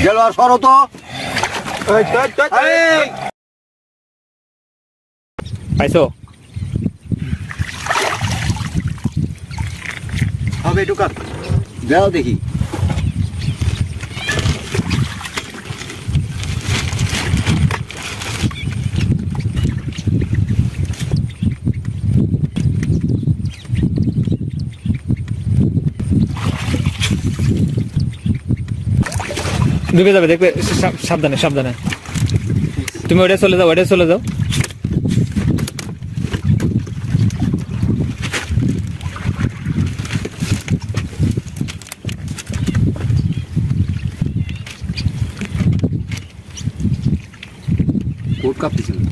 গেল আর সরো তো। পাইছো? হবে একটু কাট দাও দেখি। ডুবে যাবে দেখবে, সাবধানে সাবধানে। তুমি ওটা চলে যাও, ওটা চলে যাও। কোট কাঁপতেছে না।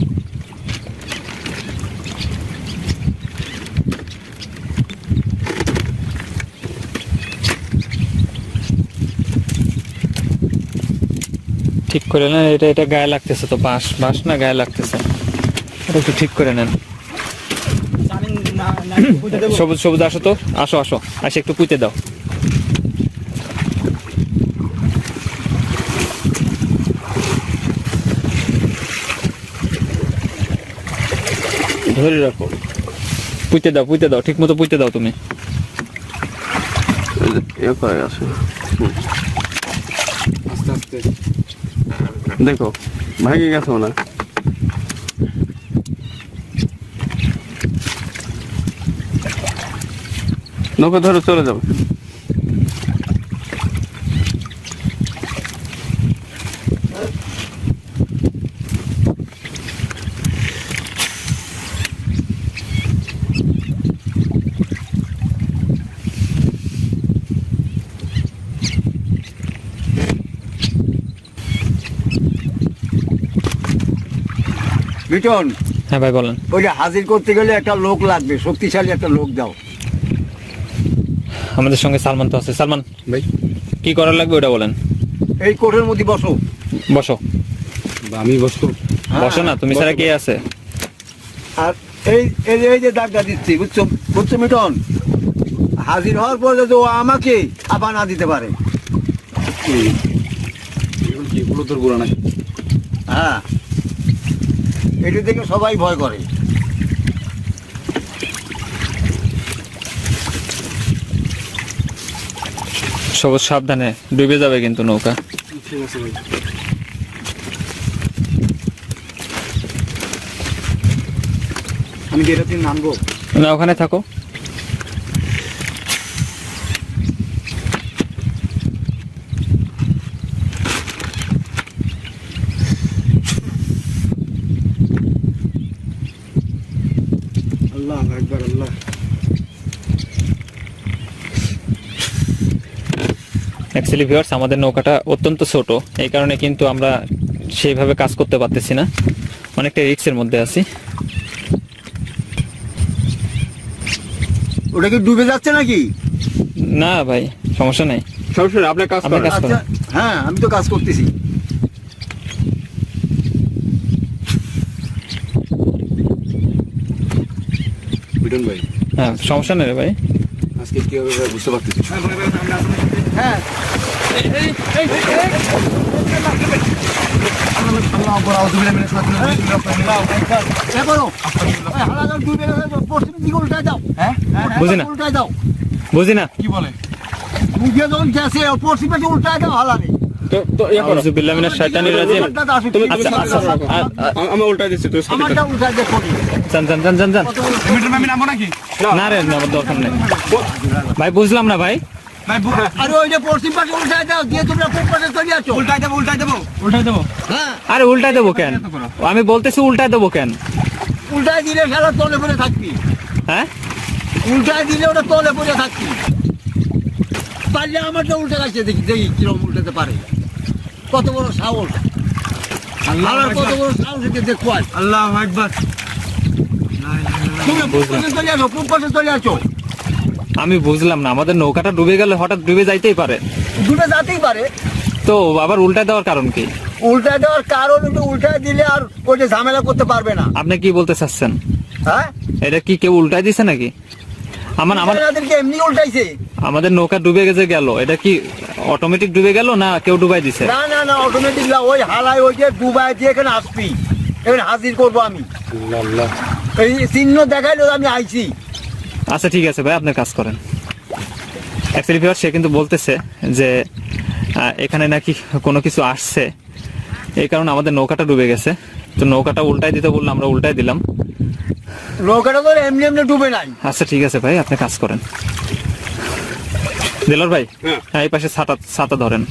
ঠিক করে নেন, এটা এটা গায়ে লাগতেছে তো, বাঁশ বাঁশ না গায়ে লাগতেছে, এটা একটু ঠিক করে নেন। সবুজ সবুজ আসো তো, আসো আসো, আসে একটু পুঁতে দাও। ধরে রাখো, পুঁতে দাও ঠিক মতো পুঁতে দাও তুমি। আস্তে আস্তে দেখো ভাঙে গেছে না। নৌকা ধরে চলে যাবে। মিটন, হ্যাঁ ভাই বলেন। ওইটা হাজির করতে গেলে একটা লোক লাগবে, শক্তিশালী একটা লোক দাও। আমাদের সঙ্গে সালমান তো আছে। সালমান ভাই কি করার লাগবে ওটা বলেন। এই কোটের মধ্যে বসো। বসো। আমি বসবো? বসো না, তুমি ছাড়া কে আছে? আর এই যে দাগটা দিচ্ছি, বুঝছো বুঝছো মিটন, হাজির হওয়ার পরে যদি ও আমাকে আবার না দিতে পারে। হ্যাঁ, এটা দেখে সবাই ভয় করে। সবুজ সাবধানে, ডুবে যাবে কিন্তু নৌকা। ঠিক আছে ভাই। আমি কি এটাতে নামবো? না, ওখানে থাকো। আল্লাহ আকবার, আল্লাহ। অ্যাকচুয়ালি ভিউয়ার্স, আমাদের নৌকাটা অত্যন্ত ছোট, এই কারণে কিন্তু আমরা সেইভাবে কাজ করতে পারতেছি না, অনেকটা রিস্কের মধ্যে আছি। ওটা কি ডুবে যাচ্ছে নাকি? না ভাই, সমস্যা নেই। সমস্যা নেই, আপনার কাজ আপনার করেন। কাজ করুন। আচ্ছা, হ্যাঁ আমি তো কাজ করতেছি। মিটন ভাই, হ্যাঁ সমস্যা নেই রে ভাই। আজকে কি হবে বুঝতে পারতেছি। হ্যাঁ বুঝি না। উল্টায় দাও। বুঝি না। কি বলে? মুখে যখন গেছে পশ্চিম পাশে উল্টায় দাও, হালারে। আউযু বিল্লাহি মিনাশ শাইতানির রাজিম। আচ্ছা, আমি উল্টায় দিচ্ছি, তুই আমারটা উল্টায় দে। জান জান জান জান জান। আমি নামবো নাকি? না রে, আমার দরকার নেই ভাই, বুঝলাম না ভাই। আরে ওই যে পশ্চিম পাশে উল্টায় দাও, দিয়ে তোমরা পূর্ব পাশে চলে যাচ্ছ। উল্টায় দেবো, উল্টায় দেবো, উল্টায় দেবো। হ্যাঁ, আরে উল্টায় দেবো কেন? আমি বলতেছি উল্টায় দেবো কেন? উল্টায় দিলে খেলা তলে পড়ে থাকবি। হ্যাঁ, উল্টায় দিলে ওটা তলে পড়ে থাকবি। পারলে আমারটা উল্টে গেছে, দেখি দেখি কিরকম উল্টাতে পারে। কত বড় সাহস, আমার কত বড় সাহস, একে দেখো। আল্লাহ আকবার। তুমি পূর্ব পাশে চলে আসো, পূর্ব পাশে চলে আসো। আমি বুঝলাম না, আমাদের নৌকাটা ডুবে গেলে হঠাৎ ডুবে যাইতেই পারে, ডুবে যেতেই পারে। তো আবার উল্টায় দেওয়ার কারণ কি? উল্টায় দেওয়ার কারণ হলো উল্টায় দিলে আর ওই যে ঝামেলা করতে পারবে না। আপনি কি বলতে চাচ্ছেন? হ্যাঁ, এটা কি কেউ উল্টায় দিছে নাকি? আমার এনাদেরকে এমনি উল্টাইছে। আমাদের নৌকা ডুবে গেল, এটা কি অটোমেটিক ডুবে গেল না কেউ ডুবাই দিছে? না না না, অটোমেটিক না, ওই হালাই ওই যে ডুবাই দিয়ে এখানে আসবি, এখানে হাজির করবো আমি। এই চিহ্ন দেখাইলো আমি আইছি। আচ্ছা ঠিক আছে ভাই, আপনার কাজ করেন। অ্যাকচুয়ালি ভিউয়ার, সে কিন্তু বলতেছে যে এখানে নাকি কোনো কিছু আসছে, এই কারণে আমাদের নৌকাটা ডুবে গেছে। তো নৌকাটা উল্টাই দিতে বললো, আমরা উল্টাই দিলাম। নৌকাটা তো এমনি এমনি ডুবে নাই। আচ্ছা ঠিক আছে ভাই, আপনি কাজ করেন। দিলর ভাই, হ্যাঁ এই পাশে ছাতা ধরেন।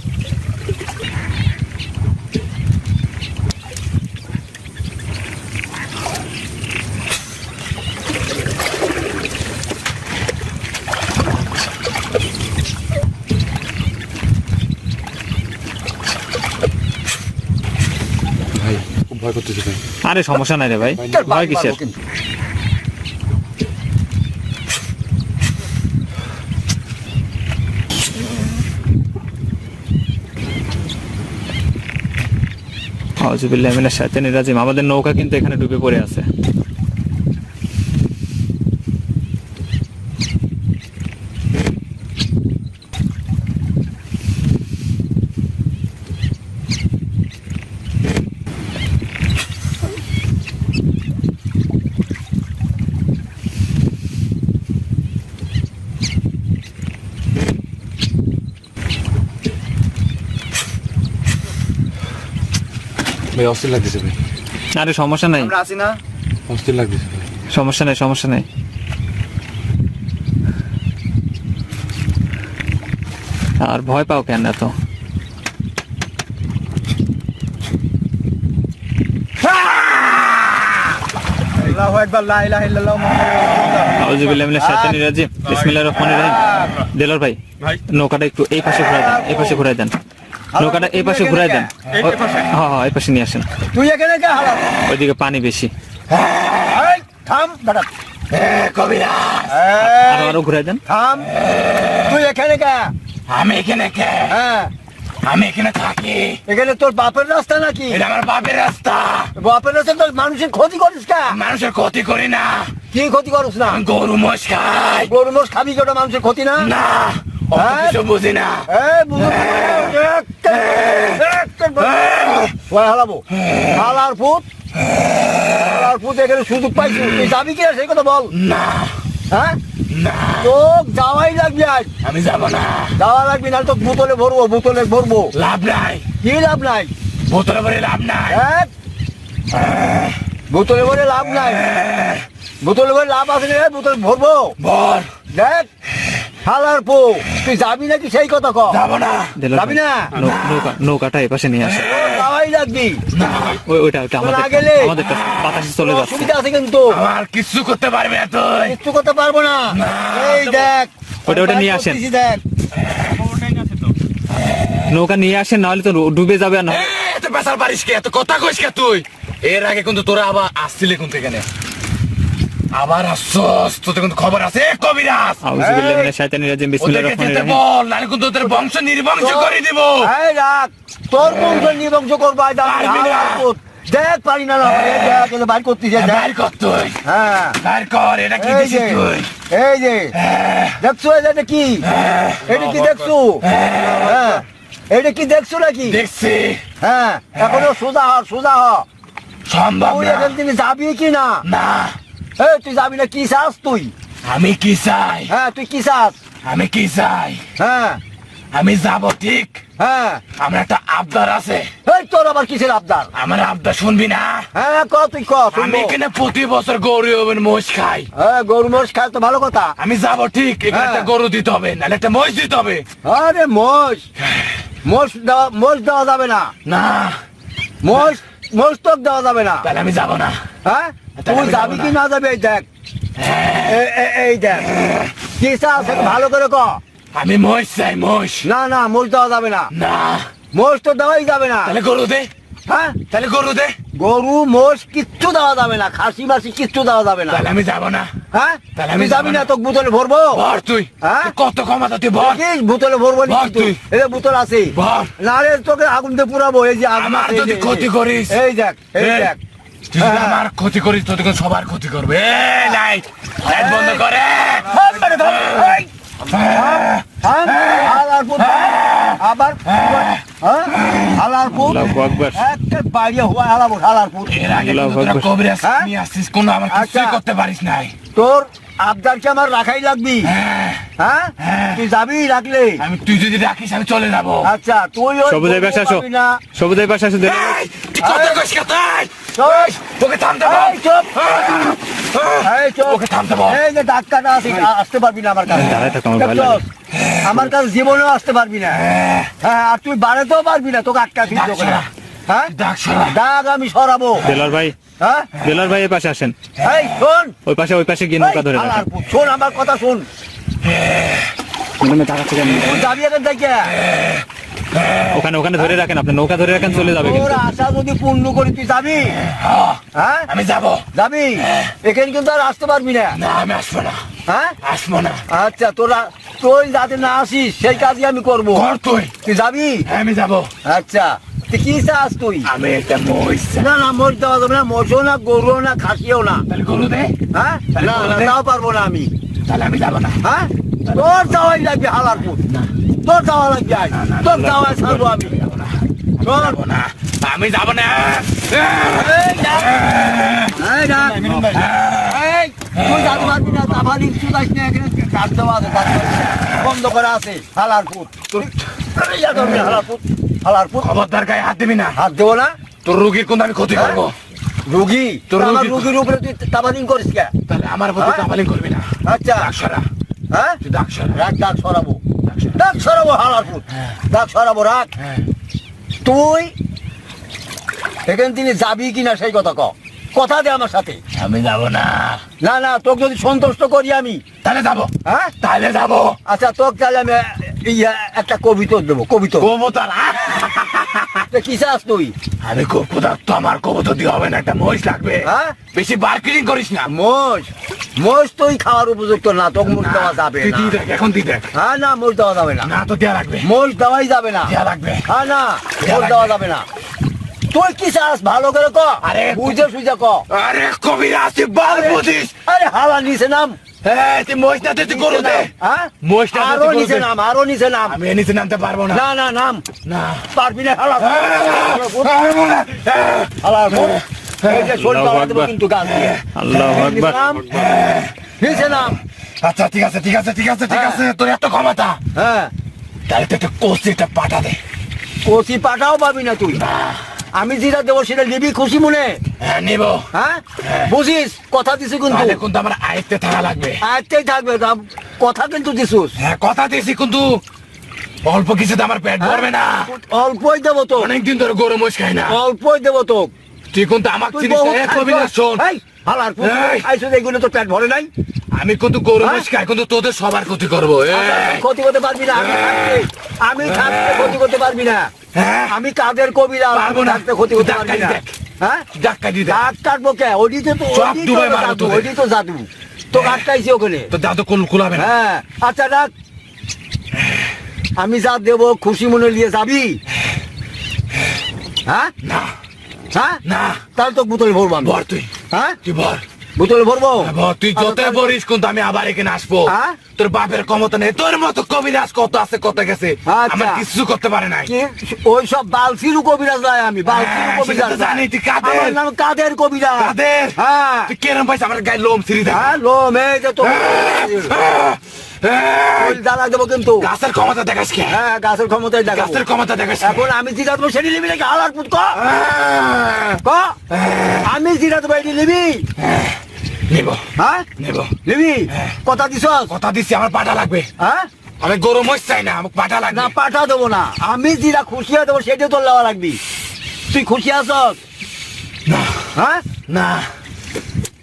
ভাই খুব ভয় করতেছে ভাই। আরে সমস্যা নাই রে ভাই, ভয় কিসের? আউযুবিল্লাহি মিনাশ শাইতানির রাজিম। আমাদের নৌকা কিন্তু এখানে ডুবে পড়ে আছে। ভাই অস্থির লাগতেছে ভাই, আরে সমস্যা নাই, আমরা আছি না? অস্থির লাগতেছে ভাই। সমস্যা নাই, সমস্যা নাই। আর ভয় পাও কেন এত? আল্লাহু আকবার, লা ইলাহা ইল্লাল্লাহ মুহাম্মাদুর রাসূলুল্লাহ। আউযুবিল্লাহি মিনাশ শাইতানির রাজিম। বিসমিল্লাহির রহমানির রহিম। দিলর ভাই, নৌকাটা একটু এই পাশে ঘুরাই দেন, এই পাশে ঘুরাই দেন। নৌকাটা এই পাশে ঘুরাই দেন। হ্যাঁ হ্যাঁ, এই পাশে নিয়ে আসেন। তুই এখানে কে হালা? ওইদিকে পানি বেশি। এই থাম বেটা। কবিরাজ, আরো ঘুরাই দেন। থাম, তুই এখানে কে? আমি এখানে কে? হ্যাঁ, আমি এখানে থাকি। এখানে তোর বাপের রাস্তা নাকি? এটা আমার বাপের রাস্তা। বাপের রাস্তা তোর মানুষের ক্ষতি করিস কা? মানুষের ক্ষতি করি না, কি ক্ষতি করিস না? আমি গরু মোষ খাই গরু মোষ খাবি কি, ওটা মানুষের ক্ষতি না? না। অত কিছু বুঝি না। এই বুঝো ওই হালাবো, হালার ফুট, হালার ফুট এখানে সুযোগ পাইছি, তুই যাবি কিনা সেই কথা বল। না হ্যাঁ, না, তোর যাওয়াই লাগবে আজ, আমি যাব না। যাওয়া লাগবে না, তো বোতলে ভরবো, বোতলে ভরবো। লাভ নাই, কি লাভ নাই? বোতলে ভরে লাভ নাই। এক, বোতলে ভরে লাভ নাই, বোতলে ভরে লাভ আছে না, বোতলে ভরবো। বল, দেখ হালার পো, তুই যাবি নাকি সেই কথা ক। যাব না। দিলর যাবি ভাই, না? নৌকাটা এই পাশে নিয়ে আসেন। তোর যাওয়াই লাগবি, ওইটা না গেলে আমাদের বাতাসে চলে যাচ্ছে। অসুবিধা আছে কিন্তু, আমার কিছু করতে পারবে না তুই। কিচ্ছু করতে পারবো না। এই দেখ, ওটা নিয়ে আসেন। করতেছি দেখ। নৌকা নিয়ে আসেন, নাহলে তো ডুবে যাবে। না এত পেশাল পারিস কে, এত কথা কইস কে তুই? এর আগে কিন্তু তোরা আবার আসছিলি কিন্তু এখানে, আবার আসছস, তোদের কিন্তু খবর আছে। কবিরাজ, আউযুবিল্লাহি মিনাশ শাইতানির রাজিম। বিসমিল্লাহির ওদেরকে রহমানির যেতে রহিম। বল, নাহলে কিন্তু তোদের বংশ নির্বংশ করে দিব। এই রাখ, তোর বংশ নিবংশ করবো আজ আমি। পারবি না। হালার পুত, দেখ পারি না না, এই দেখ, এগুলো বাইর করতেছে দেখ। বাইর কর তুই, হ্যাঁ, বাইর কর। এটা কি এই দিছিস যে, তুই? এই যে দেখছো, এটা কি, এটা কি দেখছো? হ্যাঁ, এটা কি দেখছো নাকি? দেখছি, হ্যাঁ, এখনো সোজা হ, সোজা হ। সম্ভব তুই না। এখান থেকে যাবি কি না? না, এই তুই যাবি না, কি চাস তুই? আমি কি চাই? হ্যাঁ, তুই কি চাস? আমি কি চাই? হ্যাঁ আমি যাব ঠিক, হ্যাঁ, আমার একটা আবদার আছে। এই তোর আবার কিসের আবদার? আমার আবদার শুনবি না? হ্যাঁ ক, তুই ক, আমি শুনবো। এখানে প্রতি বছর গরু এবং মোষ খাই। হ্যাঁ, গরু মোষ খায় তো ভালো কথা। আমি যাব ঠিক, এখানে হ্যাঁ। একটা গরু দিতে হবে, নাহলে একটা মোষ দিতে হবে। আরে মোষ, মোষ দেওয়া যাবে না, না, মোষ তো দেওয়া যাবে না। তাহলে আমি যাব না। হ্যাঁ, তাহলে তুই আমি যাবি যাবো কি না। না যাবি, এই দেখ, এই দেখ কি চাস, ভালো করে ক। আমি মোষ চাই, মোষ। না না, মোষ দেওয়া যাবে না, না, মোষ তো দেওয়াই যাবে না। তাহলে গরু দে, হ্যাঁ, তাহলে গরু দে। গরু মোষ কিচ্ছু দেওয়া যাবে না, খাসি মাসি কিচ্ছু দেওয়া যাবে না। তাহলে আমি যাব না। হ্যাঁ, তাহলে আমি তুই যাবি যাবো না, না। তোকে বোতলে ভরবো। ভর তুই, হ্যাঁ? তুই কত ক্ষমতা তুই ভর। দেখিস, বোতলে ভরবো ভর নাকি তুই? তুই। এই যে বোতল আছে, ভর। না রে তোকে আগুন দিয়ে পুরাবো। এই যে আগুন আমার আছে, এই যদি যে, ক্ষতি করিস। এই দেখ, এই এই। দেখ, তুই যদি আমার ক্ষতি করিস তো তোকে সবার ক্ষতি করবে লাইট লাইট বন্ধ করে আবার হালারপুর আল্লাহু আকবার। একটা বাড়ি হওয়া হালারপুর এর আগে আল্লাহু কিন্তু তোরা আকবার। কবিরাজ হ্যাঁ? নিয়ে আসছিস কোনো আমার কিছুই আচ্ছা। করতে পারিস নাই তোর আবদারকে আমার রাখাই লাগবি। হ্যাঁ তুই যাবি রাখলে। আমি তুই যদি রাখিস আমি চলে যাবো আচ্ছা তুই ওই সবুজের পাশে আসো, পাবি না। সবুজের পাশে আসো। এই, তুই কথা কইস কে তুই? চুপ। এই, তোকে থামতে বল এই চুপ। এই চুপ। ওকে থামতে বল এই যে ডাক্তারটা আছে আসতে পারবি না আমার কাছে। দাঁড়ায় থাকো, আমার ভয় লাগে। আমার কাছে জীবনেও আসতে পারবি না। হ্যাঁ আর তুই বাড়াতেও পারবি না, তোকে আটকা দিচ্ছি ডাক ওখানে। সরা। হ্যাঁ ডাক সরা। ডাক আমি সরাবো। দেলার ভাই, হ্যাঁ দেলার ভাই এই পাশে আসেন। এই শোন ওই পাশে গিয়ে নৌকা ধরে রাখেন। হালারপুর, শোন আমার কথা শোন। তুই যাবি এখান থেকে। ওখানে ধরে রাখেন, আপনি নৌকা ধরে রাখেন, চলে যাবে তোর কিন্তু। আশা যদি পূর্ণ করি তুই যাবি। হ্যাঁ আমি যাবো যাবি এখানে কিন্তু আর আসতে পারবি না। না আমি আসবো না হ্যাঁ আসবো না আচ্ছা তোরা তুই যাতে না আসিস সেই কাজই আমি করবো। কর তুই তুই যাবি। আমি যাবো আচ্ছা তুই কি চাস তুই? আমি একটা মহিষ চাই। না না মোষ দেওয়া যাবে না, মোষও না গরুও না খাসিও না। তাহলে গরু দে হ্যাঁ তাহলে না বলো না দে। তাও পারবো না আমি। তাহলে আমি যাবো না হ্যাঁ তোর যাওয়াই লাগবে হালারপুর, তোর যাওয়া লাগবে আজ। তোর যাওয়া ছাড়বো আমি। শোন, যাবো না আমি যাবো না এই ডাক। এই ডাক। এই, তুই যাতে পারবি না, তাবালি কিছু যাস না, এখানে কাজ দেওয়া আছে, কাজ দেওয়া আছে। বন্ধ করা আছে হালারপুর। এই যা ধরবি না, হালারপুর খবরদার গায়ে হাত দিবি না হাত দেবো না। তোর রুগীর কোন আমি ক্ষতি করবো রুগী তোর আমার রুগী- রুগীর উপরে তুই তাবালিং করিস কে? তাহলে আমার প্রতি হ্যাঁ? তামালিং করবি না আচ্ছা ডাক সরা হ্যাঁ তুই ডাক সরা রাখ, ডাক সরাবো, ডাক সরা। ডাক সরাবো হালারপুর, ডাক সরাবো রাখ। হ্যাঁ। তুই এখান থেকে যাবি কিনা সেই কথা ক, কথা দে আমার সাথে। আমি যাবো না না না তোকে যদি সন্তুষ্ট করি আমি, তাহলে যাবো হ্যাঁ তাহলে যাবো আচ্ছা তোকে তাহলে আমি একটা কবিতা দেবো, কবিতা। কবুতর তো কি চাস তুই? আমি কবুতর তো আমার কবুতর দিয়ে হবে না একটা মহিষ লাগবে হ্যাঁ বেশি বার্কিং করিস না মোষ, মোষ তুই খাওয়ার উপযুক্ত না, তোকে মোষ দেওয়া যাবে তুই না। দিয়ে দেখ এখন দিয়ে দেখ হ্যাঁ না মোষ দেওয়া যাবে না, না তো দেয়া লাগবে মোষ দেওয়াই যাবে না। দেয়া লাগবে হ্যাঁ না দেয়া মোষ লাগবে। দেওয়া যাবে না। তুই কি চাস ভালো করে ক, আরে, বুঝে সুঝে ক। আরে কবিরা আছে বাল বুঝিস আরে হালা নিচে নাম, হ্যাঁ তুই মহিষ না তুই গরু দে হ্যাঁ মোষটা দে, আরো তুই গরু নিচে দে। নাম, আরো নিচে নাম। আমি এর নিচে নামতে পারবো না না না নাম না পারবি না হালা পারবো না। হালা এই যে শরীর আল্লাহু পালা দেবো আকবার। কিন্তু গাছ দিয়ে। আল্লাহু আকবার। নাম, নিচে নাম। আচ্ছা ঠিক আছে ঠিক আছে ঠিক আছে ঠিক আছে তোর এত ক্ষমতা হ্যাঁ তাহলে তো একটা কোচে একটা পাঠা দে কচি পাটাও পাবি না তুই। আমি যেটা দেবো সেটা নিবি খুশি মনে। হ্যাঁ নিব হ্যাঁ বুঝিস কথা দিছি কিন্তু, তাহলে কিন্তু আমার আয়ত্তে থাকা লাগবে আজকেই থাকবে কথা কিন্তু দিছুস। হ্যাঁ কথা দিয়েছি কিন্তু অল্প কিছুতে আমার পেট ভরবে না অল্পই দেবো তো, অনেকদিন ধরে গরু মোষ খাই না অল্পই দেবো তো। তুই কিন্তু আমাকে তুই চিনিস বহুত না, এ কবিরা শোন এই, হালার পুত, এই। খাইছিস এইগুলো তো পেট ভরে নাই। আমি কিন্তু গরু হ্যাঁ? মোষ খাই কিন্তু তোদের সবার ক্ষতি করবো ক্ষতি করতে পারবি না, আমি থাকতে ক্ষতি করতে পারবি না। হ্যাঁ আমি কাদের কবিরা, পারবো আমি না। থাকতে ক্ষতি করতে ডাক পারবি না। কাটি দেখ। হ্যাঁ ডাক্কা দি দে দাঁত কাটবো কে? ওদিকে তো সব ওদিকে ডুবাই তো মারবো জাদু, তোদের। ওদিকে তো জাদু তো আটকাইছি ওখানে। তো দাদু কুলাবে না হ্যাঁ আচ্ছা রাখ, আমি যা দেবো খুশি মনে নিয়ে যাবি। হ্যাঁ না হ্যাঁ না তাহলে তো বোতলে ভরবো আমি। ভর তুই হ্যাঁ তুই ভর বোতলে ভরবো। ভর তুই আচ্ছা, যতই তাহলে- বলিস কিন্তু আমি আবার এখানে আসবো হ্যাঁ? তোর বাপের ক্ষমতা নেই তোর মতো কবিরাজ কত আছে কত গেছে আচ্ছা। আমার কিছু করতে পারে নাই কি ওই সব বালসিরু কবিরাজ নয়, আমি বালসিরু হ্যাঁ, কবিরাজ সেটা তো জানি, তুই কাদের? আমার নাম কাদের কবিরাজ। কাদের? হ্যাঁ তুই কেরম পাইছ আমার গায়ে লোম ছিঁড়ি দেখ হ্যাঁ লোম এই যে তো জ্বালা দেবো কিন্তু। গাছের ক্ষমতা দেখাস কে হ্যাঁ গাছের ক্ষমতায় দেখাবো। গাছের ক্ষমতা দেখাস কে? এখন আমি জিরা দেবো সেটি নিবি নাকি হালার পুত ক? হ্যাঁ, ক? আমি জিরা দেবো এটি নিবি। নিব হ্যাঁ নিব নিবি কথা দিছ। কথা দিচ্ছি আমার পাটা লাগবে হ্যাঁ আমি গরু মহিষ চাই না আমাকে পাটা লাগবে না পাঠা দেবো না, আমি জিরা খুশি হয়ে দেবো সেটা তোর লেওয়া লাগবি। তুই খুশি আছ? না হ্যাঁ না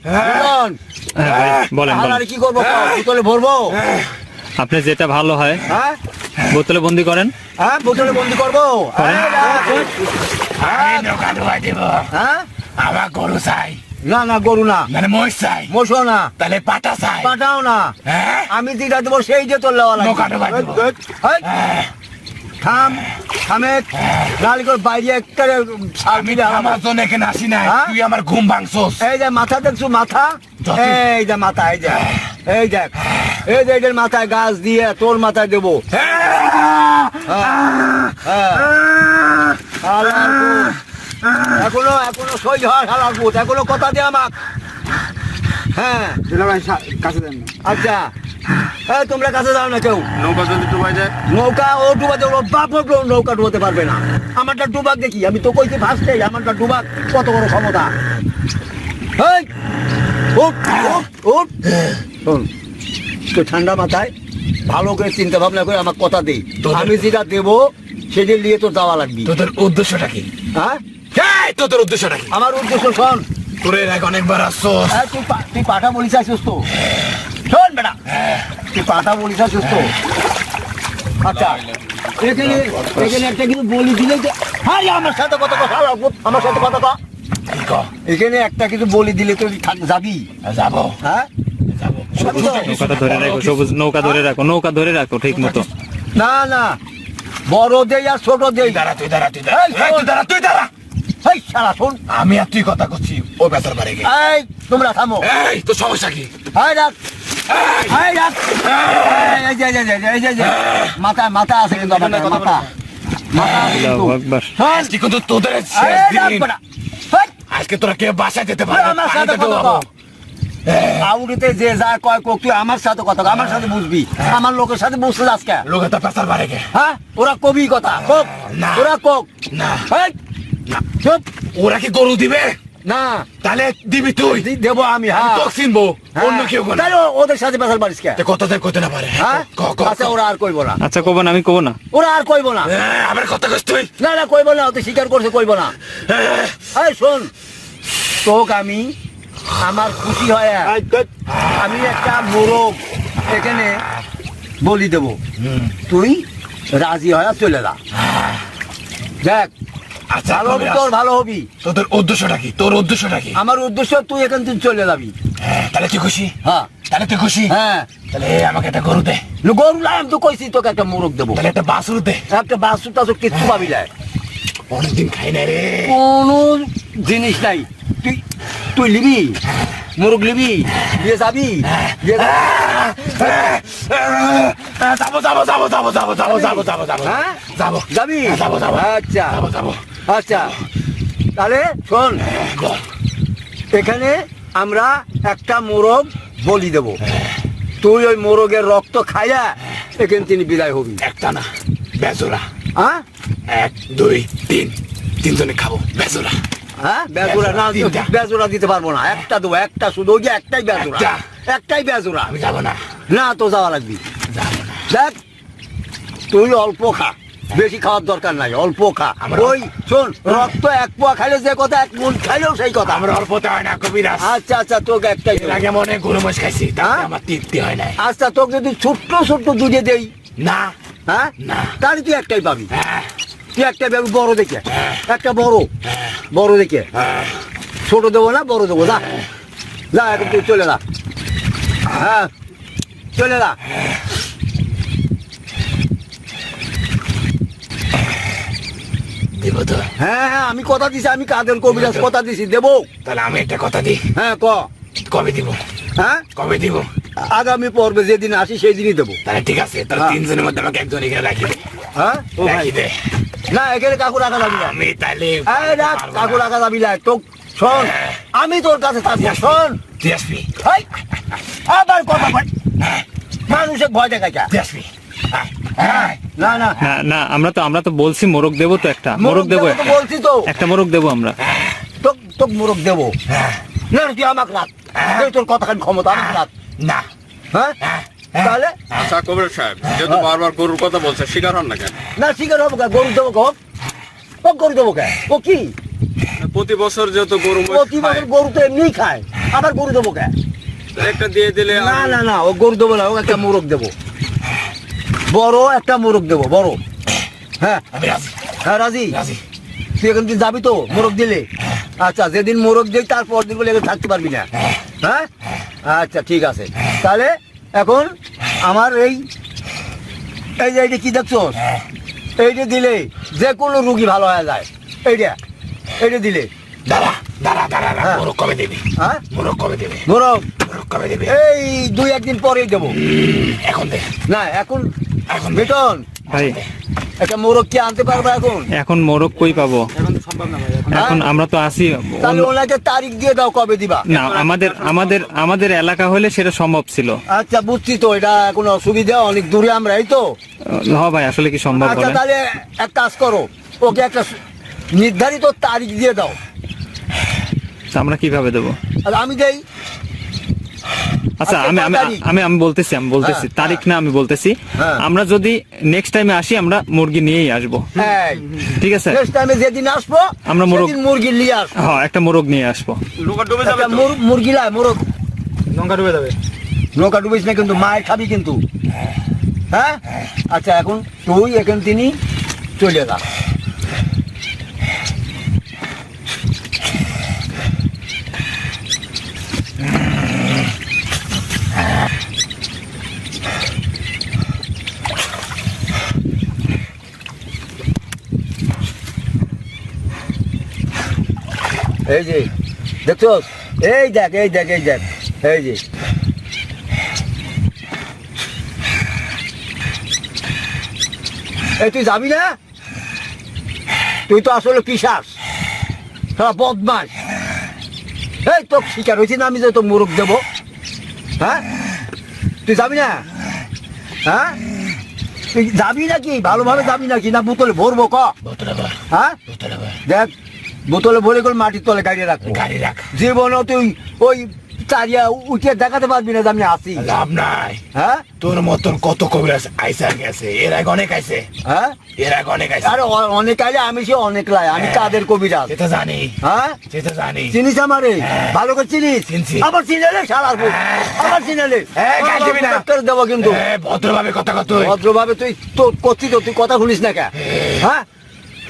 হ্যাঁ, বুঝলেন? হ্যাঁ ভাই, বলেন হালার বলেন। কি করবো ক? বোতলে ভরবো। আপনি যেটা ভালো হয় হ্যাঁ বোতলে বন্দি করেন। হ্যাঁ বোতলে বন্দি করবো। করেন। আমি নৌকা ডুবাই দিব হ্যাঁ আমার গরু চাই না না গরু না, মানে মহিষ চাই মোশো না, তাহলে পাটা চাই পাঠাও না, হ্যাঁ আমি যেটা দেবো সেই যে তোর লেওয়া লাগবে। নৌকা ডুবাই দেবো। হ্যাঁ? থামে নালি করে বাইরে একটা আমি আমার জন্য এখানে আসি না, হ্যাঁ? তুই আমার ঘুম ভাঙছস। এই যে মাথা দেখছো মাথা, যত- এই যে মাথা, এই যে এই দেখ, এই যে এদের মাথায় গাছ দিয়ে তোর মাথায় দেবো। এখনো এখনো সহ্য হয় হালার ভূত, এখনো কথা দে আমাক। হ্যাঁ কাছে দেন আচ্ছা, হ্যাঁ তোমরা কাছে যাও না কেউ। নৌকা যদি ডুবাই যায়, নৌকা ও ডুবাতে ওর বাপ নৌকা ডুবাতে পারবে না। আমারটা ডুবাক দেখি, আমি তো কইছি ফার্স্টে আমারটা ডুবাক, কত বড় ক্ষমতা। এই, উঠ, উঠ, উঠ। শোন, তুই ঠান্ডা মাথায় ভালো করে চিন্তা ভাবনা করে আমার কথা দেই, আমি যেটা দেবো সেদিন নিয়ে তোর যাওয়া লাগবি। তোদের উদ্দেশ্যটা কি? হ্যাঁ, এই, তোদের উদ্দেশ্যটা কি? আমার উদ্দেশ্য শোন। তোর এর আগে অনেকবার আসছস। হ্যাঁ, তুই পাঠা বলিস আসছিস তো, শোন বেটা, তুই পাঠা বলিস আসছিস তো। আচ্ছা, এখানে এখানে একটা কিছু বলি দিলে যে, হ্যাঁ আমার সাথে কথা কথা আমার সাথে কথা কও। কি কও? এখানে একটা কিছু বলি দিলে তুই যাবি? যাবো, হ্যাঁ, যাবো। যাবি তো? নৌকাটা ধরে রাখো সবুজ, নৌকা ধরে রাখো, নৌকা ধরে রাখো ঠিক মতো। না না, বড় দেই আর ছোট দেই। তুই দাঁড়া, তুই দাঁড়া, তুই দাঁড়া, এই, এই, তুই দাঁড়া, তুই দাঁড়া। এই শালা শোন, আমি আর তুই কথা করছি, ও বেতার বাড়ি গে। এই তোমরা থামো। এই, তোর সমস্যা কি? এই রাখ, এই রাখ, এই যে, এই যে, মাথা মাথা আছে কিন্তু আমার মাথা মাথা আছে কিন্তু। আল্লাহু আকবার। শোন, আজকে কিন্তু তোদের এই শেষ রাখ দিন। বেটা, হেই, আজকে তোরা কেউ বাসায় যেতে পারবে আমার সাথে কথা কও। আউরিতে যে যা কয় কোক, তুই আমার সাথে কথা কও, আমার সাথে বুঝবি, আমার লোকের সাথে বুঝতে যাস কে? লোকে তো বেতার বাড়ি গে। হ্যাঁ, ওরা কবি কথা কোক, না। ওরা কোক। না, হেই, না, চুপ, ওরা কি গরু দিবে? না তাহলে দিবি তুই? দেবো আমি। হ্যাঁ, তোকে চিনবো, অন্য কেউ না। তাহলে ওদের সাথে বেসাল পারিস কে? কথা তাই কইতে না পারে। হ্যাঁ, ক, ক, আচ্ছা ক। ওরা আর কইব না, আচ্ছা কব না, আমি কব না। ওরা আর কইব না। আবার কথা কইস তুই? না না কইব না, ওতে স্বীকার করছে কইব না। এই শোন, তোক আমি আমার খুশি হয় আমি একটা মোরগ এখানে বলি দেব, তুই রাজি হয় চলে যা। দেখ, আচ্ছা, ভালো হবি কবে তোর, আস? ভালো হবি। তোদের উদ্দেশ্যটা কি? তোর উদ্দেশ্যটা কি? আমার উদ্দেশ্য তুই এখান থেকে চলে যাবি। তাহলে তুই খুশি? হ্যাঁ তাহলে তুই খুশি? হ্যাঁ, তাহলে আমাকে একটা গরু দে, গরু লাই, আমি তো কইছি তোকে একটা মোরগ দেবো। তাহলে একটা বাছুর দে। একটা বাসু টাসু কিচ্ছু পাবি না, অনেকদিন খাই না রে। কোনো জিনিস নাই। তুই তুই লিবি মোরগ, লিবি দিয়ে যাবি, দিয়ে যাবো, যাবো, যাবো, যাবো, যাবো, যাবো, যাবো, যাবো, যাবো, হ্যাঁ যাবো, যাবি। যাবো, যাবো, আচ্ছা যাবো, যাবো। আচ্ছা, তাহলে শোন, এখানে আমরা একটা মোরগ বলি দেব, তুই ওই মোরগের রক্ত খাইয়া এখান তিনি বিদায় হবি। একটা না, বেজোরা। হ্যাঁ 1 2 3, তিনজনে খাবো বেজোরা। হ্যাঁ, বেজোড়া না, তিনটা। বেজোড়া দিতে পারবো না, একটা দেবো, একটা শুধু, ওই যে একটাই বেজোড়া, একটা। একটাই বেজোড়া। আমি যাবো না, না তো যাওয়া লাগবি। যাবো না। দেখ, তুই অল্প খা, বেশি খাওয়ার দরকার নাই, অল্প খা। আমরা- ওই শোন, রক্ত এক পোয়া খাইলে যে কথা, এক মন খাইলেও সেই কথা। আমার অল্পতে হয় না কবিরাজ। আচ্ছা আচ্ছা, তোকে একটাই এর দেবো। আগে মনে গরু মাছ খাইছি, তাতে হ্যাঁ? আমার তৃপ্তি হয় নাই। আচ্ছা, তোকে যদি ছোট্ট ছোট্ট দুধে দেই, না, হ্যাঁ না। তাহলে তুই একটাই পাবি, হ্যাঁ, তুই একটাই পাবি, বড় দেখে, একটা বড়, বড় দেখে। হ্যাঁ। ছোট দেবো না, বড় দেবো, যা যা, এখন তুই চলে যা। হ্যাঁ, চলে যা। দিব তো? হ্যাঁ হ্যাঁ, আমি কথা দিছি, আমি কাদের কবিরাজ কথা দিছি, দেবো। তাহলে আমি একটা কথা দিই, হ্যাঁ ক, কবে দিব? হ্যাঁ কবে দিব? আগামী পর্বে যেদিন আসি সেই দিনই দেবো। তাহলে ঠিক আছে, তাহলে হ্যাঁ। তিনজনের মধ্যে আমাকে একজন এখানে রাখি দে। হ্যাঁ ও ভাই, রাখি দে। না এখানে কাকু রাখা যাবি না। আমি তাহলে এই রাখ, কাকু রাখা যাবি না। তো শোন, আমি তোর কাছে থাকবো, শোন। তুই আসবি, এই, আবার কথা বল, মানুষের ভয় দেখায় কে? তুই আসবি। আয়, আয়। না না, না না, আমরা তো বলছি মোরগ দেবো, তো একটা মোরগ দেবো, তো বলছি তো, একটা মোরগ দেবো আমরা। তোক মোরগ দেবো। না না, তুই আমাকে রাখ, এই তোর কতখানি ক্ষমতা, আমাকে রাখ। না। হ্যাঁ, তাহলে আচ্ছা কবির সাহেব, যেহেতু বারবার গরুর কথা বলছে, শিকার হন না কেন? না, শিকার হবো কে? গরু দেবো কক, গরু দেবো কে? ও কি প্রতি বছর যেহেতু গরু মহিষ প্রতি খায়, বছর গরু তো এমনি খায়, আবার গরু দেবো কে? একটা দিয়ে দিলে না না না, ও গরু দেবো না, ও একটা মোরগ দেবো, বড় একটা মোরগ দেবো, বড়। হ্যাঁ আমি রাজি, হ্যাঁ, রাজি। রাজি। তুই এখন তুই যাবি তো মোরগ দিলে? আচ্ছা, যেদিন মোরগ দিই তারপর দিন বলে এখানে থাকতে পারবি না। হ্যাঁ, আচ্ছা ঠিক আছে। তাহলে এখন আমার এই এই যে এইটা কি দেখছো, এইটা দিলে যে কোনো রুগী ভালো হয়ে যায়। এইটা দিলে দাঁড়া দাঁড়া দাঁড়া হ্যাঁ। মোরগ কবে দেবে? হ্যাঁ মোরগ কবে দেবে? মোরগ মোরগ কবে দেবে? এই 2-1 দিন পরেই দেবো। এখন দে। না এখন এখন দে। বেতন ভাই একটা মোরগ কি আনতে পারবে এখন? এখন মোরগ কই পাবো? এখন তো সম্ভব না ভাই, এখন এখন আমরা তো আছি তাহলে ওনাকে তারিখ দিয়ে দাও, কবে দিবা? না, আমাদের এলাকা হলে সেটা সম্ভব ছিল। আচ্ছা বুঝছি তো, এটা কোনো অসুবিধা, অনেক দূরে আমরা, এই তো। হ্যাঁ ভাই, আসলে কি সম্ভব আচ্ছা বলেন? তাহলে এক কাজ করো, ওকে একটা নির্ধারিত তারিখ দিয়ে দাও। তা আমরা কিভাবে দেবো? আর আমি দেই। আচ্ছা, আচ্ছা, আমি আমি তারিখ। আমি আমি বলতেছি হ্যাঁ, তারিখ না, আমি বলতেছি হ্যাঁ। আমরা যদি নেক্সট টাইমে আসি আমরা মুরগি নিয়েই আসবো, হ্যাঁ, ঠিক আছে? নেক্সট টাইমে যেদিন আসবো আমরা মোরগ- সেদিন মুরগি নিয়ে আসবো। হ্যাঁ, একটা মোরগ নিয়ে আসবো। নৌকা ডুবে যাবে একটা তো? মুরগি লাই, মোরগ। লঙ্কা ডুবে যাবে। নৌকা ডুবিস না কিন্তু, মায়ের খাবি কিন্তু। হ্যাঁ আচ্ছা, এখন তুই এখন তিনি চলে যা। এই যে দেখছো, এই দেখ এই দেখ এই দেখ, এই যে এই তুই যাবি না? তুই তো আসলে পিশাচ, সারা বদমাস। এই তো শিকার হয়েছি না আমি, যে তো মোরগ দেবো। হ্যাঁ তুই যাবি না? হ্যাঁ তুই যাবি নাকি? ভালোভাবে যাবি নাকি, না বোতলে ভরবো ক? বোতলে ভর, হ্যাঁ বোতলে ভর। দেখ, বোতলে ভরে করে মাটির তলে গাড়ি রাখবো। গাড়ি রাখ। জীবনও তুই ওই চারিয়া উঠে দেখাতে পারবি না যে আমি আসি। লাভ নাই। হ্যাঁ তোর মতন কত কবিরাজ আইসা গেছে, এর আগে অনেক আইছে, হ্যাঁ এর আগে অনেক আইছে। আরে অনেক আগে আমি সে অনেক লাই, আমি কাদের কবিরাজ। সেটা জানি, হ্যাঁ সেটা জানি। চিনিস আমারে? ভালো করে চিনিস? চিনছি। আবার চিনালে সারার ভূত। আবার চিনালে গাল দিবি না। করে দেবো কিন্তু। ভদ্রভাবে কথা কত। ভদ্রভাবে তুই তো করছি তো, তুই কথা শুনিস না কে? হ্যাঁ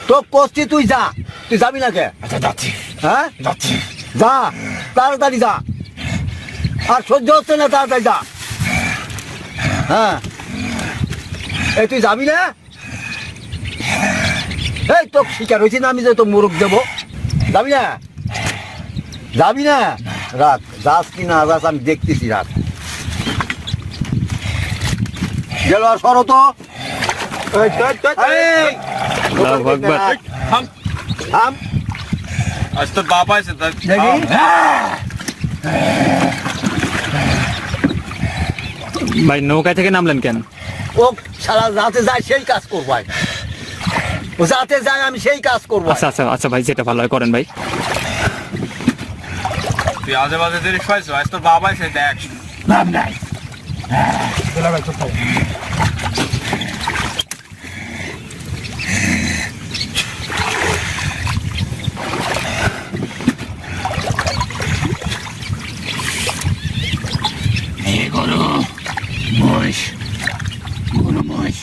তো করছি, তুই যা। তুই যাবি না কে? আচ্ছা যাচ্ছি, হ্যাঁ যাচ্ছি। যা, তাড়াতাড়ি যা। আর সহ্য হচ্ছে না, তাড়াতাড়ি যা। হ্যাঁ এই তুই যাবি না? এই তো শিকার হয়েছি না আমি, যে তো মোরগ দেবো। যাবি না? যাবি না? রাখ, যাস কি না যাস আমি দেখতেছি, রাখ। গেল আর সরো তো। এই, আল্লাহু আকবার। থাম। থাম, আজ তোর বাপ আছে তার দেখি। ভাই নৌকা থেকে নামলেন কেন? ও সারা যাতে যায় সেই কাজ করবো ভাই। ও যাতে যায় আমি সেই কাজ করবো। আচ্ছা আচ্ছা আচ্ছা ভাই, যেটা ভালো হয় করেন ভাই। তুই আজে বাজে দেরি খাইছো, আজ তোর বাপ আছে দেখ। লাভ নাই। এই গরু মহিষ, গরু মহিষ।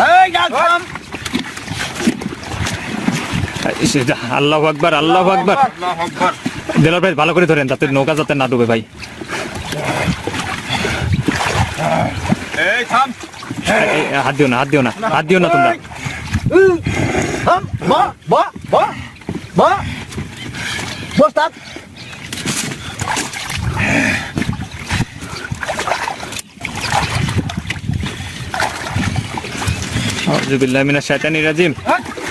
এই যা, থাম। আল্লাহু আকবার, আল্লাহু আকবার। আল্লাহু আকবার। দেলোয়ার ভাই ভালো করে ধরেন, যাতে নৌকা যাতে না ডুবে ভাই। এই থাম। এই, হাত দিও না, হাত দিও না, হাত দিও না তোমরা। থাম, বা বা বা বা, বস থাক। আউযু বিল্লাহি মিনাশ শাইতানির রাজিম।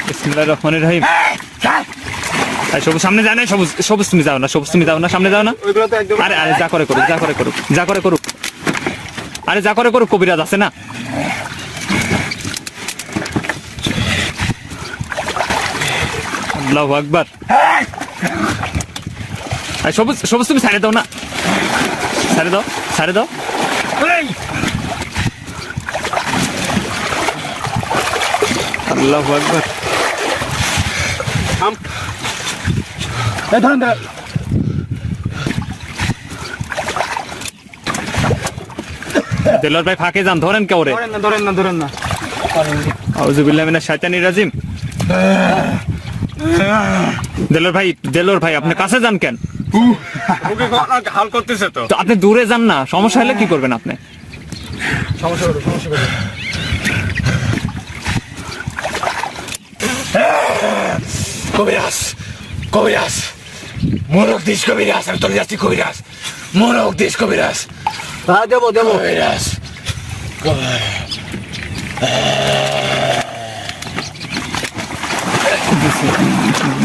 বিসমিল্লাহির রহমানির রহিম। এই সবুজ সামনে যায় না, সবুজ সবুজ তুমি যাও না, সবুজ তুমি যাও না, সামনে যাও না। ওইগুলো তো একদম আরে আরে যা করে করুক, যা করে করুক, যা করে করুক। আরে যা করে করুক, কবিরাজ আছে না। আল্লাহু আকবার। এই সবুজ সবুজ তুমি ছাড়ে দাও না, ছাড়ে দাও, ছাড়ে দাও। আল্লাহু আকবার। এই ধরেন ধরেন। দেলোয়ার ভাই ফাঁকে যান, ধরেন কে ওরে। ধরেন না ধরেন না ধরেন না। আউযু বিল্লাহি মিনাশ শাইতানির রাজিম। দেলোয়ার ভাই আপনি কাছে যান কেন? ওকে হাল করতেছে তো। তো আপনি দূরে যান না, সমস্যা হলে কি করবেন আপনি? সমস্যা করো। কবিরাজ, কবিরাজ, মোরগ দিস কবিরাজ, আমি তোর যাচ্ছি কবিরাজ, মোরগ দিস কবিরাজ, হ্যাঁ দেবো দেবো। কবিরাজ।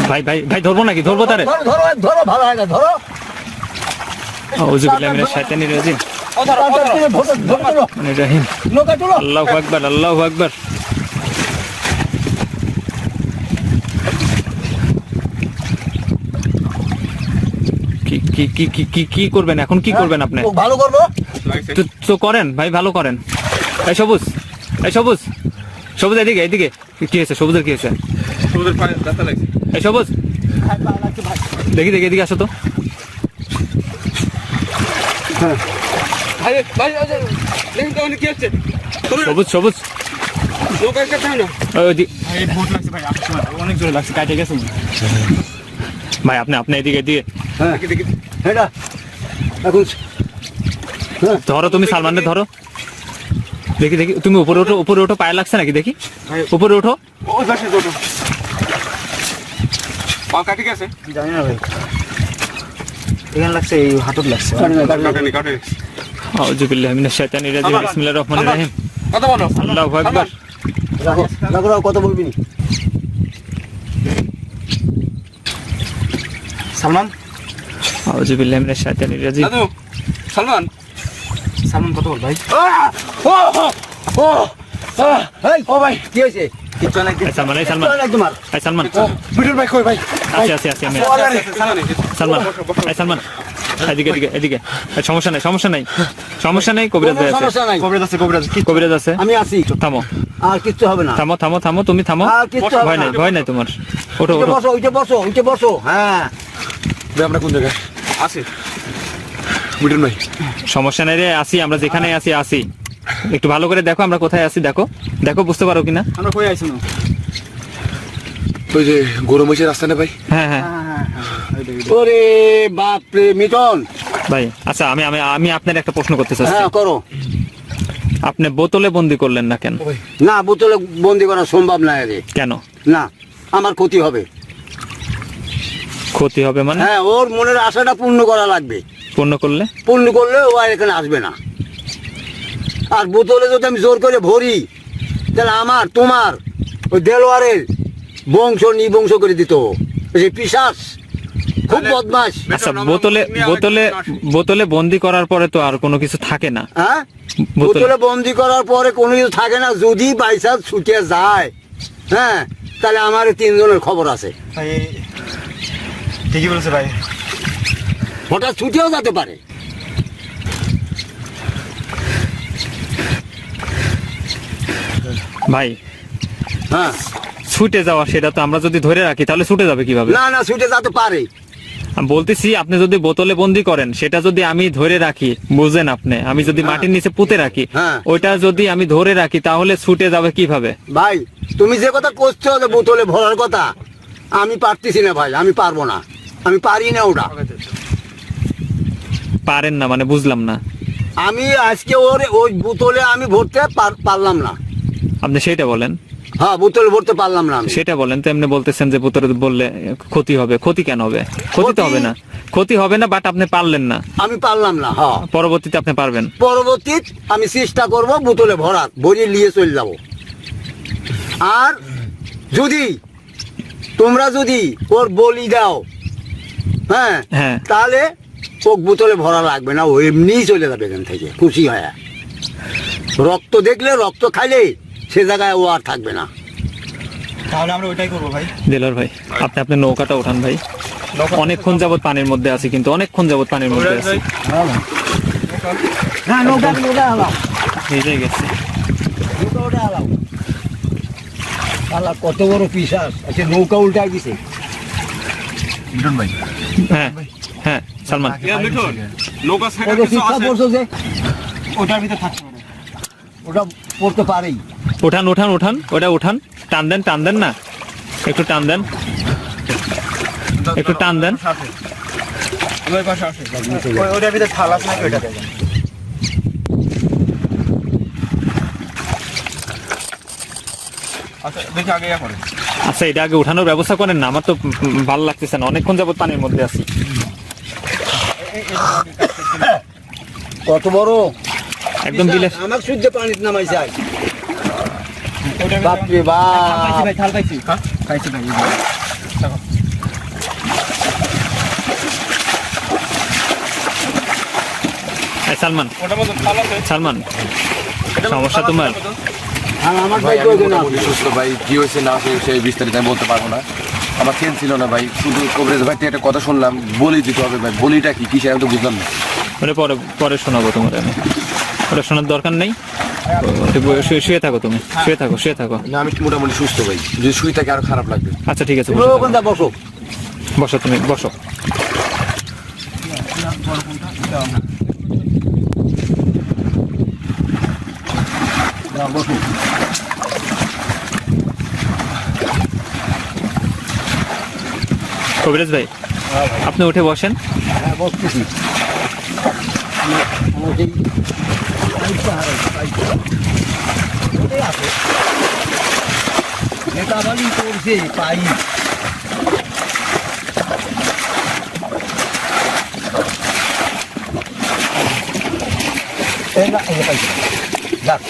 ভাই ভাই ভাই ধরবো নাকি? ধরবো তারে? ধরো ধরো ধরো, ভালো হয় না, ধরো। আউযু বিল্লাহি মিনাশ শাইতানির রাজিম। ধরো তোলো, মানে রহিম। নৌকা তোলো। আল্লাহু আকবার, আল্লাহু আকবার। কি কি কি কি কি কি করবেন এখন? কি করবেন আপনি? ও, ভালো করবো। লাগছে। তো করেন ভাই, ভালো করেন। এই সবুজ, এই সবুজ, সবুজ এদিকে এদিকে। কি হয়েছে সবুজের? কি হয়েছে? তোদের পায়ে ব্যথা লাগছে। এই সবুজ দেখি দেখি এদিকে আসো তো। ভাই ভাই দেখুন তো কি হচ্ছে। সবুজ সবুজ নৌকা একটা থামো না। ওইদিকে। ভাই বহুত লাগছে ভাই, আপনার সময় অনেক জোরে লাগছে, কাটে গেছে। ভাই আপনি আপনি এদিকে এদিকে হ্যাঁ দেখি দেখি। এটা এখন ধরো, তুমি সালমানকে ধরো। দেখি দেখি, তুমি উপরে ওঠো, উপরে ওঠো। পায়ে লাগছে নাকি দেখি? ভাই। উপরে ওঠো। ওই পাশে দুটো। পা কাটি গেছে। জানি না ভাই, এখানে লাগছে, এই হাতত লাগছে। কাটেনি কাটেনি। আউযু বিল্লাহি মিনাশ শাইতানির রাজিম। বিসমিল্লাহির রহমানির রহিম। কথা বলো। আল্লাহু আকবার। রাখো কত বলবি নি। সালমান, আউযু বিল্লাহি মিনাশ শাইতানির রাজিম। দাদু সালমান। সালমান কত বল ভাই? এই, ও ভাই কি হয়েছে? কিচ্ছু নাই। এই সালমান, এই সালমান, চল না তোমার। এই সালমান। বিটুল ভাই কই ভাই? আছি আছি আছি আমি। সালমান, এই সালমান, এদিকে এদিকে এদিকে। এই সমস্যা নাই, সমস্যা নাই, সমস্যা নেই। কবিরাজ কোনো ভাই আছে, সমস্যা নাই, কবিরাজ আছে, কবিরাজ কি? কবিরাজ আছে। আমি আছি, থামো আর কিচ্ছু হবে না। থামো থামো থামো, তুমি থামো। আর কিচ্ছু হবে ভয় না। নাই, ভয় নাই তোমার। ওঠো উঠে ওঠো। বসো, উঠে বসো, উঠে বসো। হ্যাঁ ভাই আমরা কোন জায়গায়? আছে। বিটুল ভাই। সমস্যা নাই রে, আসি আমরা, যেখানে আসি আসি। একটু ভালো করে দেখো আমরা কোথায় আছি, দেখো দেখো, বুঝতে পারো কিনা? আমরা কই আইছি না? ওই যে গরু মহিষের রাস্তা না ভাই। হ্যাঁ হ্যাঁ ওরে বাপ রে মিটন। ভাই। আচ্ছা আমি আমি আমি আপনার একটা প্রশ্ন করতে চাচ্ছি। হ্যাঁ করো। আপনি বোতলে বন্দি করলেন না কেন? না, বোতলে বন্দি করা সম্ভব না রে। কেন? না, আমার ক্ষতি হবে। ক্ষতি হবে মানে? হ্যাঁ, ওর মনের আশাটা পূর্ণ করা লাগবে। পূর্ণ করলে? পূর্ণ করলে ও আর এখানে আসবে না। আর বোতলে যদি আমি জোর করে ভরি, তাহলে আমার তোমার ওই দেলোয়ারের বংশ নিবংশ করে দিত। ওই যে পিশাচ, খুব বদমাস। আচ্ছা বোতলে বোতলে বোতলে বন্দি করার পরে তো আর কোনো কিছু থাকে না। হ্যাঁ, বোতলে- বোতলে বন্দি করার পরে কোনো কিছু থাকে না। যদি বাইচান্স ছুটে যায়, হ্যাঁ, তাহলে আমার 3 জনের খবর আছে। ভাই ঠিকই বলেছে ভাই। হঠাৎ ছুটেও যেতে পারে। ভাই হ্যাঁ, ছুটে যাওয়া, সেটা তো আমরা যদি ধরে রাখি তাহলে ছুটে যাবে কিভাবে? না না, ছুটে যেতে পারে। আমি বলতেছি আপনি যদি বোতলে বন্দি করেন, সেটা যদি আমি ধরে রাখি, বুঝেন আপনি, আমি যদি মাটির নিচে পুঁতে রাখি, হ্যাঁ। ওইটা যদি আমি ধরে রাখি তাহলে ছুটে যাবে কিভাবে? ভাই তুমি যে কথা করছো যে বোতলে ভরার কথা, আমি পারতেছি না ভাই, আমি পারবো না, আমি পারি না ওটা। পারেন না মানে বুঝলাম না। আমি আজকে ওই বোতলে আমি ভরতে পারলাম না। আপনি সেটা বলেন, হ্যাঁ, বোতলে ভরতে পারলাম না আমি। সেটা বলেন। তো এমনি বলতেছেন যে বোতলে বললে ক্ষতি হবে। ক্ষতি কেন হবে? ক্ষতি তো ক্ষতি- হবে না, ক্ষতি হবে না, বাট আপনি পারলেন না। আমি পারলাম না। হ্যাঁ, পরবর্তীতে আপনি পারবেন। পরবর্তী আমি চেষ্টা করব বোতলে ভরার, ভরিয়ে নিয়ে চলে যাব। আর যদি তোমরা যদি ওর বলি দাও, হ্যাঁ হ্যাঁ। তাহলে ও বোতলে ভরা লাগবে না, ও এমনিই চলে যাবে এখান থেকে খুশি হয়। রক্ত দেখলে, রক্ত খাইলে সে জায়গায় ও আর থাকবে না। তাহলে আমরা ওইটাই করবো ভাই। দিলর ভাই আপনি আপনার নৌকাটা ওঠান ভাই। অনেকক্ষণ যাবত পানির মধ্যে আছি, কিন্তু অনেকক্ষণ যাবত পানির মধ্যে আছি। হ্যাঁ, নৌকা হালাও, ভিজে গেছে। নৌকা হালাও। আল্লাহ কত বড় পিশাচ! আচ্ছা, নৌকা উল্টাই দিছে। বিটুল ভাই, হ্যাঁ হ্যাঁ সালমান, মিঠুন নৌকা সাইডে ওটা কিছু শিক্ষা আছে। করছো যে ওটার ভিতরে থাকতে পারে। ওটা পড়তে পারেই। উঠান উঠান উঠান, ওটা উঠান। টান দেন না, একটু টান দেন, একটু টান দেন। আমার পাশে আসে ওটার ভিতরে থাল আছে নাকি ওইটা দেখেন। আচ্ছা দেখি আগে ইয়া করে আচ্ছা এটা আগে উঠানোর ব্যবস্থা করেন না, আমার তো ভালো লাগতেছে না, অনেকক্ষণ যাবত পানির মধ্যে আছি। কত বড় একদম বিলে আমার সূর্য পানিতে নামাইছে আজ। বাপরে বাপ, ভাই থাল পাইছি হ্যাঁ পাইছি ভাই এই সালমান, ওটার মধ্যে থাল আছে সালমান সমস্যা তোমার? আর আমার ভাই ভাই আমি কইবে না মোটামুটি সুস্থ ভাই, কি হয়েছে না হয়েছে সেই বিস্তারিত আমি বলতে পারবো না, আমার খেয়াল ছিল না ভাই, শুধু কবিরাজ ভাই থেকে একটা কথা শুনলাম, বলি দিতে হবে ভাই, বলিটা কি কিসে আমি তো বুঝলাম না। ওটা পরে পরে শোনাবো তোমার আমি, ওটা শোনার দরকার নেই। শুয়ে থাকো, তুমি শুয়ে থাকো, শুয়ে থাকো। না আমি মোটামুটি সুস্থ ভাই, যদি শুই থাকে আরো খারাপ লাগবে। আচ্ছা ঠিক আছে, তুমি বসো ওখানটা বসো। বসো, তুমি বসো। বসো। কবিরাজ ভাই আপনি উঠে বসেন। হ্যাঁ বসতেছি। আমার সেই পাইপটা হারাইছে, পাইপটা। ওটাই আছে। নেতাবালি করছে পাইপ। এই না, এই যে পাইপটা। যাক।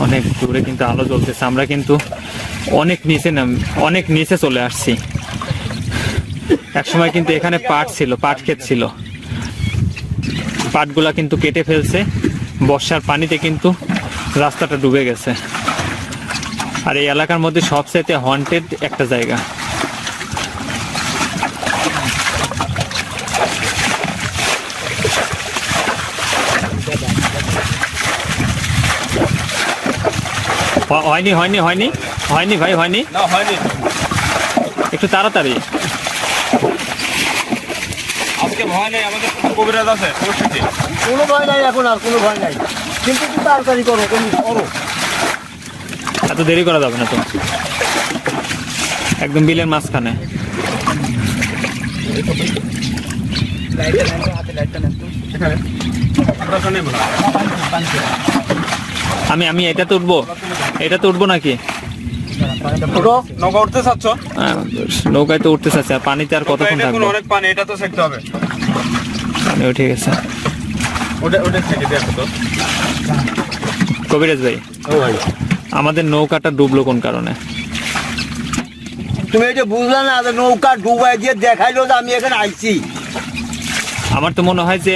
অনেক দূরে কিন্তু আলো জ্বলতেছে, আমরা কিন্তু অনেক নিচে চলে আসছি। একসময় কিন্তু এখানে পাট ছিল, পাট ক্ষেত ছিল, পাটগুলা কিন্তু কেটে ফেলছে, বর্ষার পানিতে কিন্তু রাস্তাটা ডুবে গেছে। আর এই এলাকার মধ্যে সবচাইতে হন্টেড একটা জায়গা। হয়নি হয়নি হয়নি হয়নি ভাই, হয়নি, না হয়নি একটু তাড়াতাড়ি। আজকে ভয় নেই, আমাদের কবিরাজ আছে পরিস্থিতি কোনো ভয় নাই এখন, আর কোনো ভয় নাই, কিন্তু একটু তাড়াতাড়ি করো, তুমি করো। এত দেরি করা যাবে না তো, একদম বিলের মাঝখানে। আমি এটাতে উঠবো, এটাতে উঠবো নাকি? নৌকা উঠতে চাচ্ছ? নৌকায় তো উঠতে চাচ্ছে, আর পানিতে আর কতক্ষণ এটা থাকবো? অনেক পানি, এটা তো শিখতে হবে। পানি উঠে গেছে। ওটা থেকে দেখো তো কবিরাজ ভাই, ও ভাই, আমাদের নৌকাটা ডুবলো কোন কারণে? তুমি এটা বুঝলে না যে নৌকা ডুবাই দিয়ে দেখাইলো যে আমি এখানে আইছি। আমার তো মনে হয় যে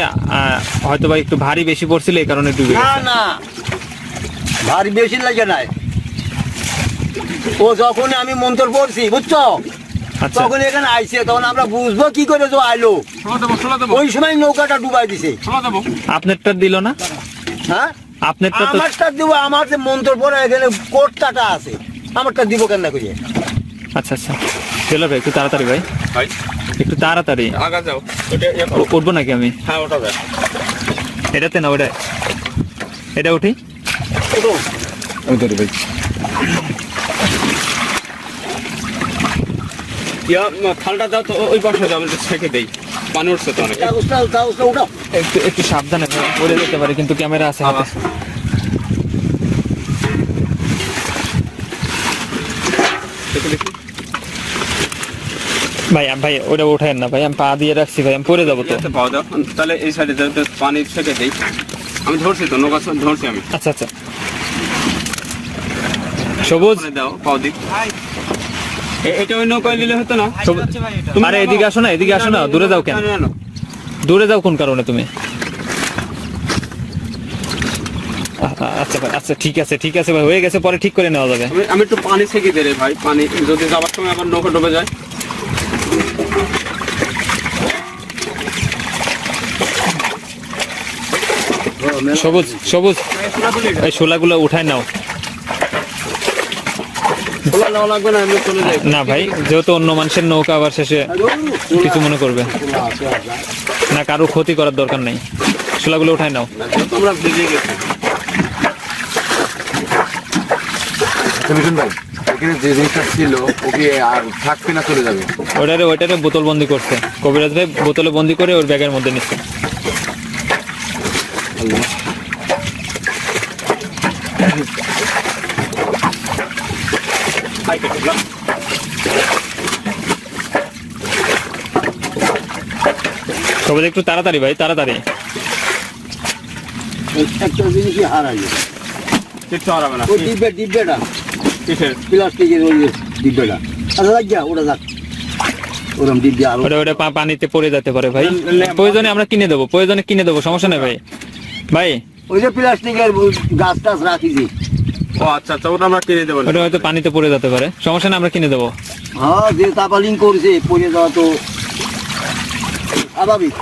হয়তো বা একটু ভারী বেশি পড়ছিল, এই কারণে ডুবে না গেছে। না, ভারী বেশি লাগে নাই। ও যখন আমি মন্ত্র পড়ছি বুঝছো, আচ্ছা তখন এখানে আইছে, তখন আমরা বুঝবো কি করে যে আইলো। ষোলো দেবো ওই সময় নৌকাটা ডুবাই দিছে। ষোলো দেবো। আপনারটা দিল না? হ্যাঁ, আপনারটা তো আমারটা দিব, আমার যে মন্ত্র পড়ে এখানে কোটটাটা আছে, আমারটা দিব কেন না কইয়ে। আচ্ছা আচ্ছা, চলো ভাই একটু তাড়াতাড়ি, ভাই ভাই একটু তাড়াতাড়ি। আগা যাও, ওটা ইয়ে করো। উঠবো নাকি আমি? হ্যাঁ ওটা যায়। এটাতে না, ওটা এটা উঠি। ওঠো। আমি ধরি ভাই। খালটা দাও তো, ওই পাশে যাও, আমি ছেঁকে দেই, পানি উঠছে তো অনেক। উঠাও, উঠাও, উঠাও, উঠাও। একটু সাবধানে ভাই, পড়ে যেতে পারে, কিন্তু ক্যামেরা আছে হাতে। ভাই ভাই ওটা উঠায়েন না ভাই, আমি পা দিয়ে রাখছি ভাই, আমি পড়ে যাবো তো। ইয়াতে পাওয়া দাও, তাহলে এই সাইডে পানি ছেঁকে দেই। আমি ধরছি তো, নৌকা ধরছি আমি। আচ্ছা আচ্ছা, সবুজ ওখানে দাও, পাও দিক। এটা ওই নৌকায় নিলে হতো না? আরে এদিকে আসো না, এদিকে আসো না, দূরে যাও কেন? না, না, না। দূরে যাও কোন কারণে তুমি? আচ্ছা ভাই, আচ্ছা ঠিক আছে ঠিক আছে ভাই, হয়ে গেছে, পরে ঠিক করে নেওয়া যাবে। আমি একটু পানি ছেঁকে দিই রে ভাই, পানি যদি যাবার সময় আবার নৌকা ডুবে যায়। সবুজ সবুজ এই শোলাগুলো উঠায় নাও। খোলা নেওয়া লাগবে না, এমনি চলে যাই। না ভাই, যেহেতু অন্য মানুষের নৌকা আবার শেষে কিছু মনে করবে না, কারো ক্ষতি করার দরকার নেই। শোলাগুলো উঠায় নাও। তোমরা ভিজে গেছো। মিঠুন ভাই, এখানে যে জিনিসটা ছিল ওকে আর থাকবে না, চলে যাবে। ওইটারে বোতল বন্দি করছে কবিরাজ ভাই, বোতলে বন্দি করে ওর ব্যাগের মধ্যে নিচ্ছে। সবাই একটু তাড়াতাড়ি ভাই, তাড়াতাড়ি। একটা জিনিসই হারাই, কিচ্ছু হারাবে না। ওই ডিব্বেটা কিসের? প্লাস্টিকের ওই ডিব্বেটা, আচ্ছা যাক গিয়া, ওটা যাক, ওরকম ডিব্বে আরো ওটা পানিতে পড়ে যেতে পারে ভাই। প্রয়োজনে আমরা কিনে দেবো, প্রয়োজনে কিনে দেবো, সমস্যা নেই ভাই। ভাই ওই যে প্লাস্টিকের গাছ টাছ রাখি যে, ও আচ্ছা আচ্ছা, ওটা আমরা কিনে দেবো। ওটা হয়তো পানিতে পড়ে যেতে পারে, সমস্যা নেই, আমরা কিনে দেবো। হ্যাঁ যে তাপালিং করছে পড়ে যাওয়া তো স্বাভাবিক।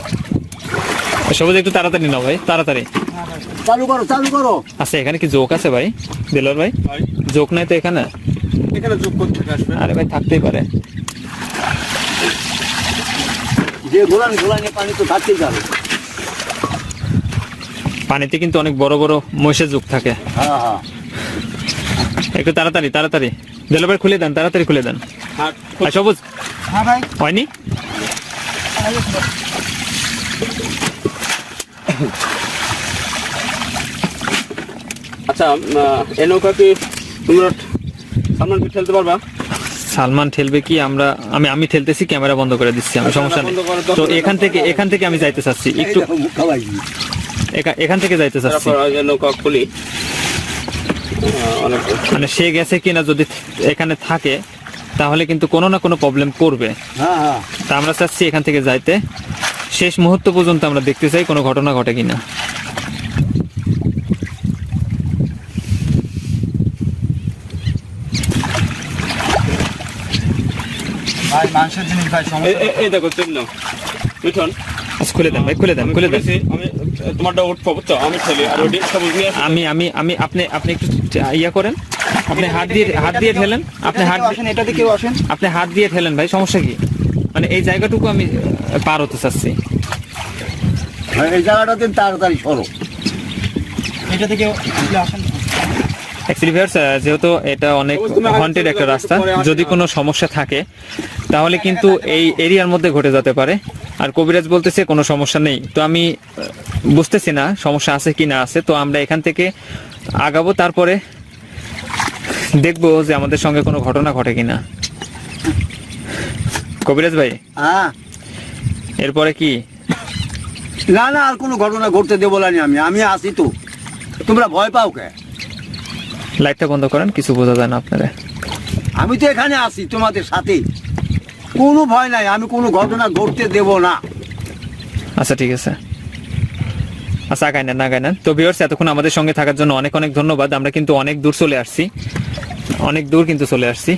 সবাই একটু তাড়াতাড়ি নাও ভাই, তাড়াতাড়ি। চালু করো, চালু করো। আচ্ছা, এখানে কি জোক আছে ভাই? দিলর ভাই, ভাই, জোক নাই তো এখানে? এখানে যোগ করতে আসবে। আরে ভাই, থাকতেই পারে। যে গোলানি পানি তো থাকতেই যাবে। পানিতে কিন্তু অনেক বড় বড় মহিষের জোক থাকে। হ্যাঁ হ্যাঁ, একটু তাড়াতাড়ি তাড়াতাড়ি দিলর ভাই, খুলে দেন, তাড়াতাড়ি খুলে দেন। হ্যাঁ, আর সবুজ হ্যাঁ ভাই, হয়নি? আচ্ছা, এই নৌকা কি তোমরা সামনে ঠেলতে পারবা? সালমান ঠেলবে কি? আমি ঠেলতেছি, ক্যামেরা বন্ধ করে দিচ্ছি আমি, সমস্যা নেই। তো এখান থেকে আমি যাইতে চাচ্ছি একটু, এখান থেকে যাইতে চাচ্ছি। তারপর ওই যে নৌকা খুলি। অনেক মানে সে গেছে কিনা যদি এখানে থাকে, তাহলে কিন্তু কোনো না কোনো প্রবলেম করবে। হ্যাঁ হ্যাঁ, তা আমরা চাচ্ছি এখান থেকে যাইতে, শেষ মুহূর্ত পর্যন্ত আমরা দেখতে চাই কোনো ঘটনা ঘটে কিনা। ভাই মাংসের জিনিস ভাই, সমস্যা এই দেখো, চললো মিঠুন। আচ্ছা, খুলে দেন ভাই, খুলে দেন, খুলে দেন। আমি তোমারটা উঠবো, বুঝছো? আমি ঠেলি আর ওটি সবুজ নিয়ে আসি। আমি আপনি একটু ইয়া করেন, আপনি হাত দিয়ে ঠেলেন, আপনি এটাতে কেউ আসেন। হাত দিয়ে ঠেলেন ভাই, সমস্যা কি? মানে এই জায়গাটুকু আমি পার হতে চাচ্ছি। এই জায়গাটাতে তাড়াতাড়ি সরো। এটাতে কেউ আসেন। অ্যাকচুয়ালি ভিউয়ার্স, যেহেতু এটা অনেক হন্টেড একটা রাস্তা, যদি কোনো সমস্যা থাকে তাহলে কিন্তু এই এরিয়ার মধ্যে ঘটে যেতে পারে। আর কবিরাজ বলতেছে কোনো সমস্যা নেই, তো আমি বুঝতেছি না সমস্যা আছে কি না আছে। তো আমরা এখান থেকে আগাবো, তারপরে দেখবো যে আমাদের সঙ্গে কোনো ঘটনা ঘটে কিনা। কবিরাজ ভাই, হ্যাঁ, এরপরে কি? না না, আর কোনো ঘটনা ঘটতে দেবো না আমি আসি তো, তোমরা ভয় পাও কে? লাইটটা বন্ধ করেন, কিছু বোঝা যায় না আপনারা। আমি তো এখানে আসি তোমাদের সাথে, কোনো ভয় নাই, আমি কোনো ঘটনা ঘটতে দেব না। আচ্ছা ঠিক আছে, আচ্ছা আগাই নেন। তো ভিউয়ার্স, এতক্ষণ আমাদের সঙ্গে থাকার জন্য অনেক অনেক ধন্যবাদ। আমরা কিন্তু অনেক দূর চলে আসছি, অনেক দূর কিন্তু চলে আসছি।